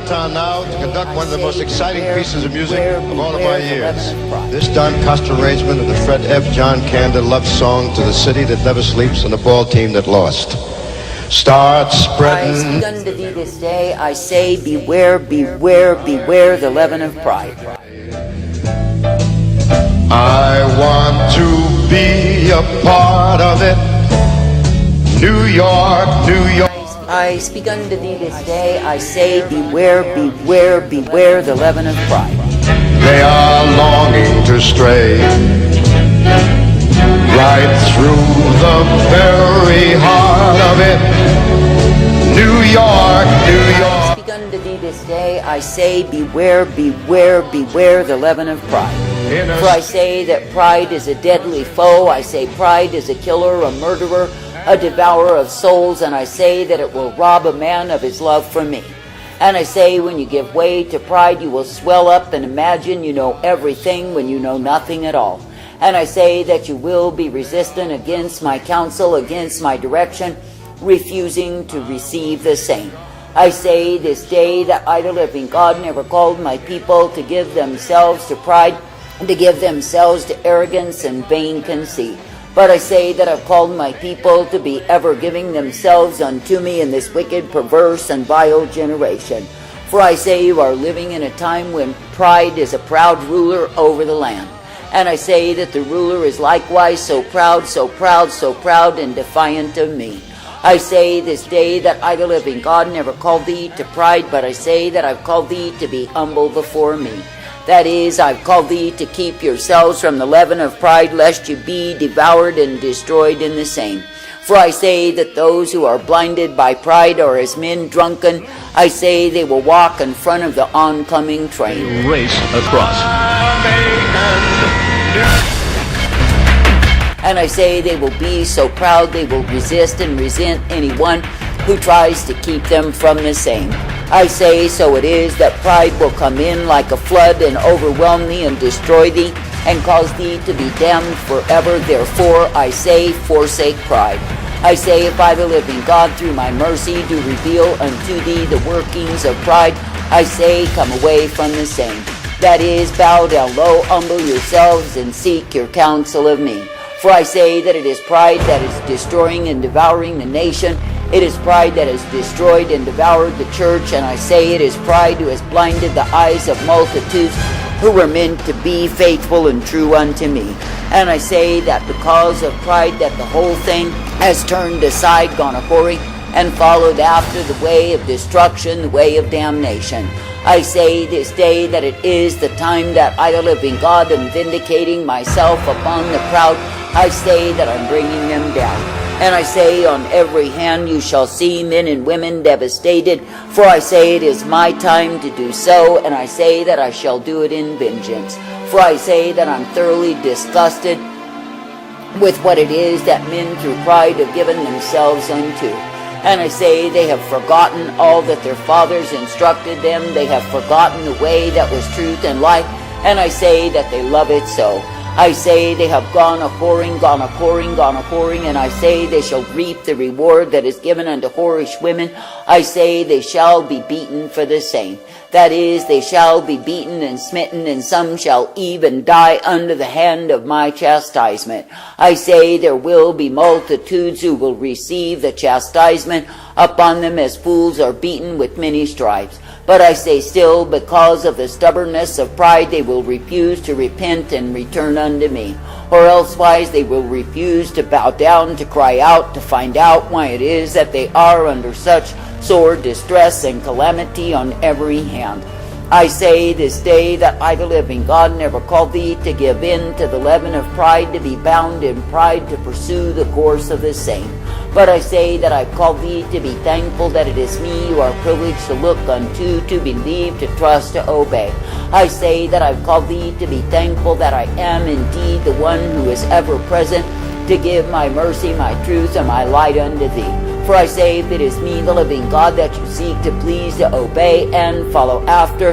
baton now to conduct one of the most exciting pieces of music of all of my years. This Don Costa arrangement of the Fred F. John Kander love song to the city that never sleeps and the ball team that lost. Start spreading. I begun to thee this day, I say, beware, beware, beware the leaven of pride. I want to be a part of it. New York, New York. I speak unto thee this day, I say, beware, beware, beware the leaven of pride. They are longing to stray right through the very heart of it. New York, New York. I speak unto thee this day, I say, beware, beware, beware the leaven of pride. For I say that pride is a deadly foe. I say pride is a killer, a murderer, a devourer of souls, and I say that it will rob a man of his love for me. And I say when you give way to pride, you will swell up and imagine you know everything when you know nothing at all. And I say that you will be resistant against my counsel, against my direction, refusing to receive the same. I say this day that I, the living God, never called my people to give themselves to pride, to give themselves to arrogance and vain conceit. But I say that I've called my people to be ever giving themselves unto me in this wicked, perverse, and vile generation. For I say you are living in a time when pride is a proud ruler over the land. And I say that the ruler is likewise so proud, so proud, so proud, and defiant of me. I say this day that I, the living God, never called thee to pride, but I say that I've called thee to be humble before me. That is, I've called thee to keep yourselves from the leaven of pride, lest you be devoured and destroyed in the same. For I say that those who are blinded by pride are as men drunken. I say they will walk in front of the oncoming train. Race across. And I say they will be so proud they will resist and resent anyone who tries to keep them from the same. I say so it is that pride will come in like a flood and overwhelm thee and destroy thee and cause thee to be damned forever. Therefore I say, forsake pride. I say, if I, the living God, through my mercy do reveal unto thee the workings of pride, I say, come away from the same. That is, bow down low, humble yourselves, and seek your counsel of me. For I say that it is pride that is destroying and devouring the nation. It is pride that has destroyed and devoured the church, and I say it is pride who has blinded the eyes of multitudes who were meant to be faithful and true unto me. And I say that because of pride that the whole thing has turned aside, gone a-whoring, and followed after the way of destruction, the way of damnation. I say this day that it is the time that I, the living God, am vindicating myself upon the proud. I say that I'm bringing them down. And I say on every hand you shall see men and women devastated, for I say it is my time to do so, and I say that I shall do it in vengeance. For I say that I'm thoroughly disgusted with what it is that men through pride have given themselves unto. And I say they have forgotten all that their fathers instructed them. They have forgotten the way that was truth and life, and I say that they love it so. I say they have gone a-whoring, gone a-whoring, gone a-whoring, and I say they shall reap the reward that is given unto whorish women. I say they shall be beaten for the same. That is, they shall be beaten and smitten, and some shall even die under the hand of my chastisement. I say there will be multitudes who will receive the chastisement upon them as fools are beaten with many stripes. But I say still, because of the stubbornness of pride, they will refuse to repent and return unto me. Or elsewise they will refuse to bow down, to cry out, to find out why it is that they are under such sore distress and calamity on every hand. I say this day that I, the living God, never called thee to give in to the leaven of pride, to be bound in pride, to pursue the course of the same. But I say that I've called thee to be thankful that it is me you are privileged to look unto, to believe, to trust, to obey. I say that I've called thee to be thankful that I am indeed the one who is ever present, to give my mercy, my truth, and my light unto thee. For I say, if it is me, the living God, that you seek to please, to obey, and follow after,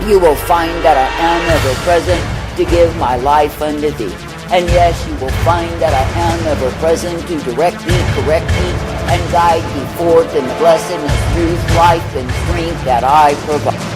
you will find that I am ever present to give my life unto thee. And yes, you will find that I am ever present to direct thee, correct thee, and guide thee forth in the blessedness, truth, life, and strength that I provide.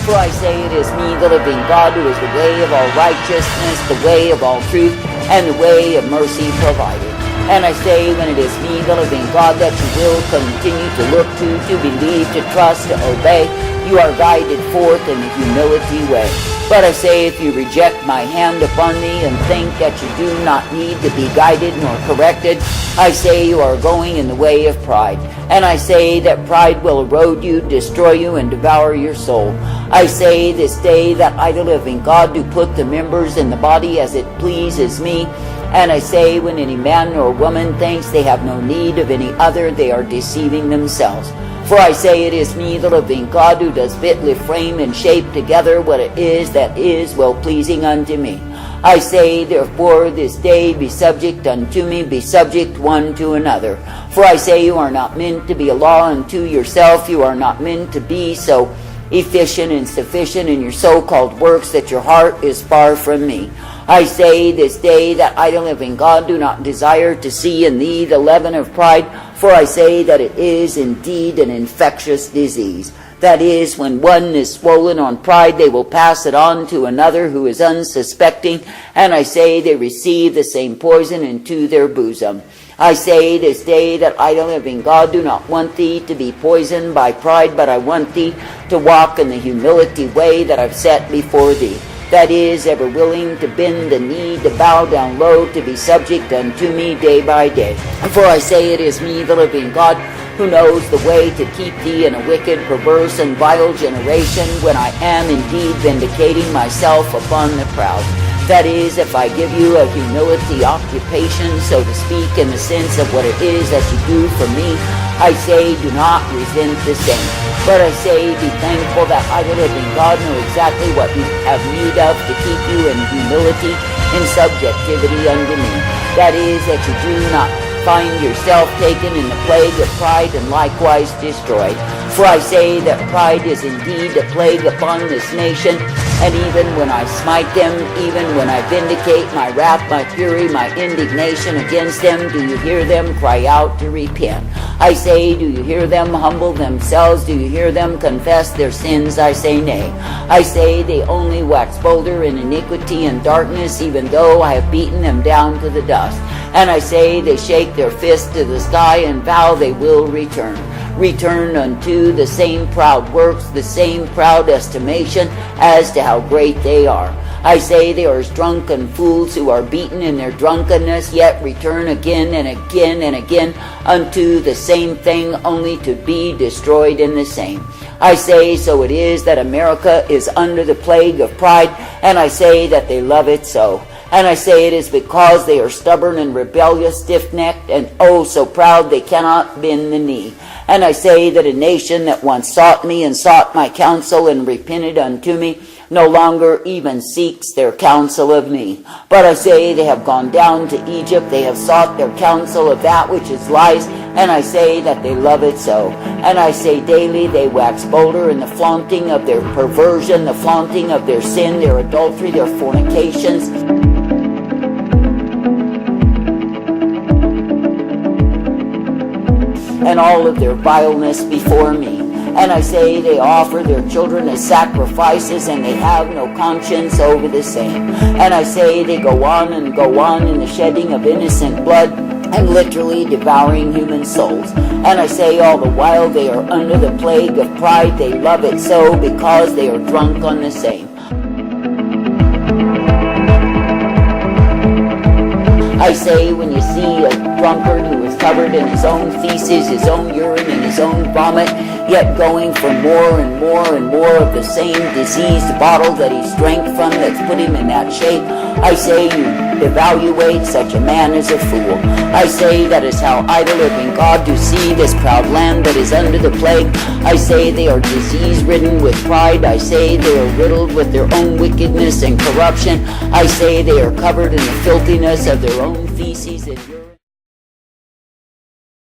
For I say it is me, the living God, who is the way of all righteousness, the way of all truth, and the way of mercy provided. And I say when it is me, the living God, that you will continue to look to believe, to trust, to obey, you are guided forth in the humility way. But I say if you reject my hand upon thee and think that you do not need to be guided nor corrected, I say you are going in the way of pride. And I say that pride will erode you, destroy you, and devour your soul. I say this day that I, the living God, do put the members in the body as it pleases me. And I say when any man or woman thinks they have no need of any other, they are deceiving themselves. For I say it is me, the living God, who does fitly frame and shape together what it is that is well-pleasing unto me. I say, therefore, this day be subject unto me, be subject one to another. For I say you are not meant to be a law unto yourself, you are not meant to be so efficient and sufficient in your so-called works that your heart is far from me. I say this day that I, the living God, do not desire to see in thee the leaven of pride, for I say that it is indeed an infectious disease. That is, when one is swollen on pride, they will pass it on to another who is unsuspecting, and I say they receive the same poison into their bosom. I say this day that I, the living God, do not want thee to be poisoned by pride, but I want thee to walk in the humility way that I've set before thee. That is, ever willing to bend the knee, to bow down low, to be subject unto me day by day. For I say it is me, the living God, who knows the way to keep thee in a wicked, perverse, and vile generation, when I am indeed vindicating myself upon the proud. That is, if I give you a humility occupation, so to speak, in the sense of what it is that you do for me, I say do not resent the same. But I say be thankful that I, the living God, know exactly what you have need of to keep you in humility, in subjectivity unto me. That is, that you do not find yourself taken in the plague of pride and likewise destroyed. For I say that pride is indeed a plague upon this nation, and even when I smite them, even when I vindicate my wrath, my fury, my indignation against them, do you hear them cry out to repent? I say, do you hear them humble themselves? Do you hear them confess their sins? I say, nay. I say they only wax bolder in iniquity and darkness, even though I have beaten them down to the dust. And I say they shake their fist to the sky and vow they will return. Return unto the same proud works, the same proud estimation as to how great they are. I say they are as drunken fools who are beaten in their drunkenness, yet return again and again and again unto the same thing, only to be destroyed in the same. I say so it is that America is under the plague of pride, and I say that they love it so. And I say it is because they are stubborn and rebellious, stiff-necked, and oh so proud they cannot bend the knee. And I say that a nation that once sought me and sought my counsel and repented unto me, no longer even seeks their counsel of me. But I say they have gone down to Egypt, they have sought their counsel of that which is lies, and I say that they love it so. And I say daily they wax bolder in the flaunting of their perversion, the flaunting of their sin, their adultery, their fornications, and all of their vileness before me. And I say they offer their children as sacrifices, and they have no conscience over the same. And I say they go on and go on in the shedding of innocent blood, and literally devouring human souls. And I say all the while they are under the plague of pride, they love it so because they are drunk on the same. I say when you see a drunkard who is covered in his own feces, his own urine, and his own vomit, yet going for more and more and more of the same diseased bottle that he's drank from that's put him in that shape, I say you evaluate such a man as a fool. I say that is how I, the living God, do see this proud land that is under the plague. I say they are disease-ridden with pride. I say they are riddled with their own wickedness and corruption. I say they are covered in the filthiness of their own feces and urine.